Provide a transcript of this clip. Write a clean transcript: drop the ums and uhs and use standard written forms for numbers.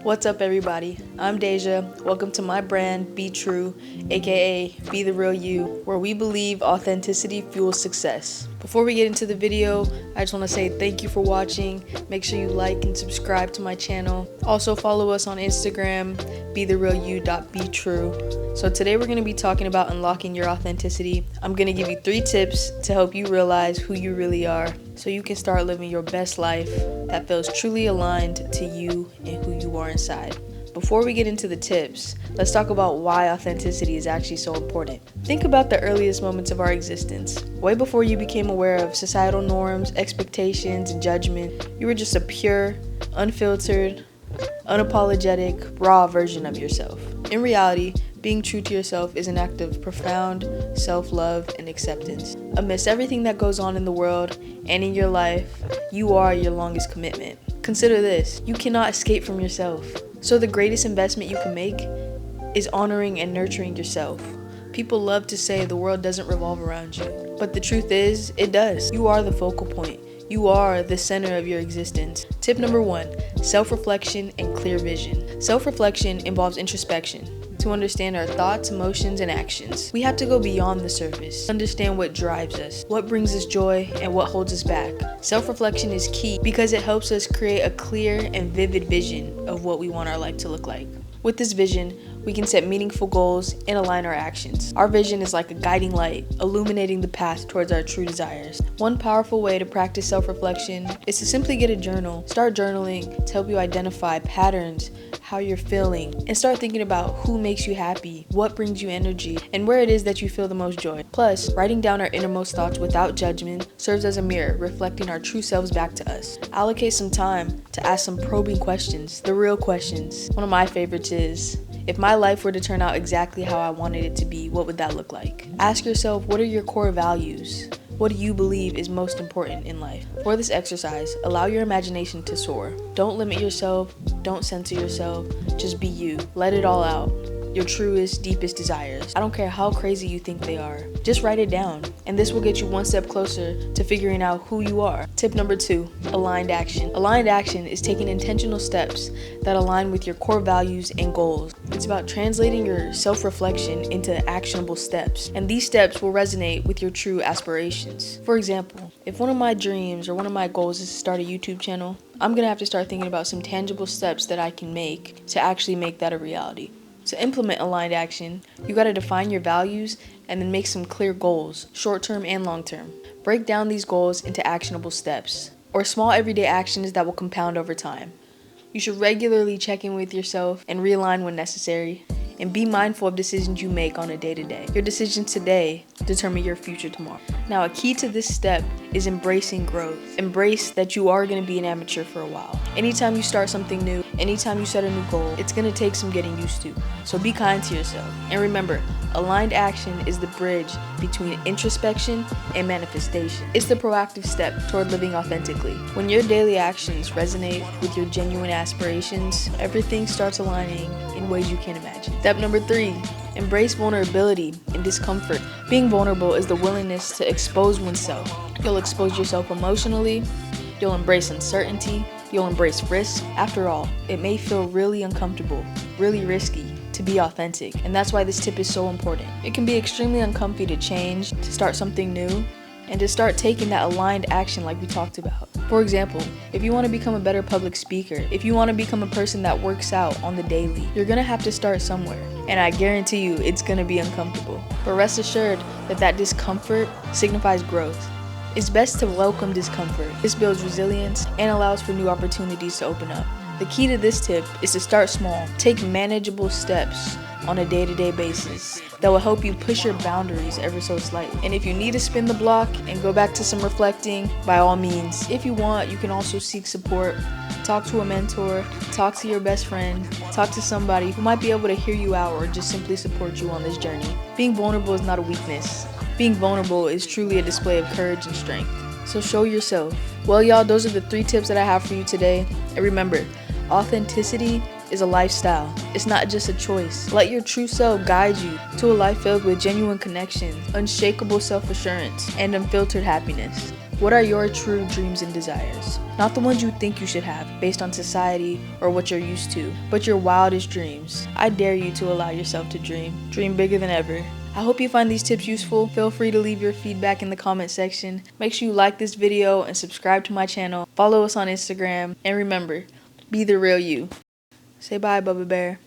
What's up, everybody? I'm Deja. Welcome to my brand, Be True, aka Be the Real You, where we believe authenticity fuels success. Before we get into the video, I just want to say thank you for watching. Make sure you like and subscribe to my channel. Also follow us on Instagram, betherealyou.betrue. So today we're going to be talking about unlocking your authenticity. I'm going to give you 3 tips to help you realize who you really are, so you can start living your best life that feels truly aligned to you and who you are inside. Before we get into the tips, let's talk about why authenticity is actually so important. Think about the earliest moments of our existence. Way before you became aware of societal norms, expectations, and judgment, you were just a pure, unfiltered, unapologetic, raw version of yourself. In reality, being true to yourself is an act of profound self-love and acceptance. Amidst everything that goes on in the world and in your life, you are your longest commitment. Consider this: you cannot escape from yourself. So the greatest investment you can make is honoring and nurturing yourself. People love to say the world doesn't revolve around you, but the truth is, it does. You are the focal point. You are the center of your existence. Tip number 1, self-reflection and clear vision. Self-reflection involves introspection. To understand our thoughts, emotions, and actions, we have to go beyond the surface, understand what drives us, what brings us joy, and what holds us back. Self-reflection is key because it helps us create a clear and vivid vision of what we want our life to look like. With this vision, we can set meaningful goals and align our actions. Our vision is like a guiding light, illuminating the path towards our true desires. One powerful way to practice self-reflection is to simply get a journal. Start journaling to help you identify patterns, how you're feeling, and start thinking about who makes you happy, what brings you energy, and where it is that you feel the most joy. Plus, writing down our innermost thoughts without judgment serves as a mirror, reflecting our true selves back to us. Allocate some time to ask some probing questions, the real questions. One of my favorites is, if my life were to turn out exactly how I wanted it to be, what would that look like? Ask yourself, what are your core values? What do you believe is most important in life? For this exercise, allow your imagination to soar. Don't limit yourself, don't censor yourself, just be you. Let it all out. Your truest, deepest desires. I don't care how crazy you think they are. Just write it down, and this will get you one step closer to figuring out who you are. Tip number 2, aligned action. Aligned action is taking intentional steps that align with your core values and goals. It's about translating your self-reflection into actionable steps, and these steps will resonate with your true aspirations. For example, if one of my dreams or one of my goals is to start a YouTube channel, I'm gonna have to start thinking about some tangible steps that I can make to actually make that a reality. To implement aligned action, you gotta define your values and then make some clear goals, short-term and long-term. Break down these goals into actionable steps, or small everyday actions that will compound over time. You should regularly check in with yourself and realign when necessary, and be mindful of decisions you make on a day-to-day. Your decisions today determine your future tomorrow. Now, a key to this step is embracing growth. Embrace that you are going to be an amateur for a while. Anytime you start something new, anytime you set a new goal, it's going to take some getting used to. So be kind to yourself. And remember, aligned action is the bridge between introspection and manifestation. It's the proactive step toward living authentically. When your daily actions resonate with your genuine aspirations, everything starts aligning in ways you can't imagine. Step number 3, embrace vulnerability and discomfort. Being vulnerable is the willingness to expose oneself. You'll expose yourself emotionally, you'll embrace uncertainty, you'll embrace risk. After all, it may feel really uncomfortable, really risky to be authentic, and that's why this tip is so important. It can be extremely uncomfy to change, to start something new, and to start taking that aligned action like we talked about. For example, if you want to become a better public speaker, if you want to become a person that works out on the daily, you're going to have to start somewhere. And I guarantee you it's going to be uncomfortable. But rest assured that discomfort signifies growth. It's best to welcome discomfort. This builds resilience and allows for new opportunities to open up. The key to this tip is to start small. Take manageable steps on a day-to-day basis that will help you push your boundaries ever so slightly. And if you need to spin the block and go back to some reflecting, by all means. If you want, you can also seek support. Talk to a mentor, talk to your best friend, talk to somebody who might be able to hear you out or just simply support you on this journey. Being vulnerable is not a weakness. Being vulnerable is truly a display of courage and strength. So show yourself. Well, y'all, those are the 3 tips that I have for you today. And remember, authenticity is a lifestyle. It's not just a choice. Let your true self guide you to a life filled with genuine connections, unshakable self-assurance, and unfiltered happiness. What are your true dreams and desires? Not the ones you think you should have based on society or what you're used to, but your wildest dreams. I dare you to allow yourself to dream. Dream bigger than ever. I hope you find these tips useful. Feel free to leave your feedback in the comment section. Make sure you like this video and subscribe to my channel. Follow us on Instagram. And remember, be the real you. Say bye, Bubba Bear.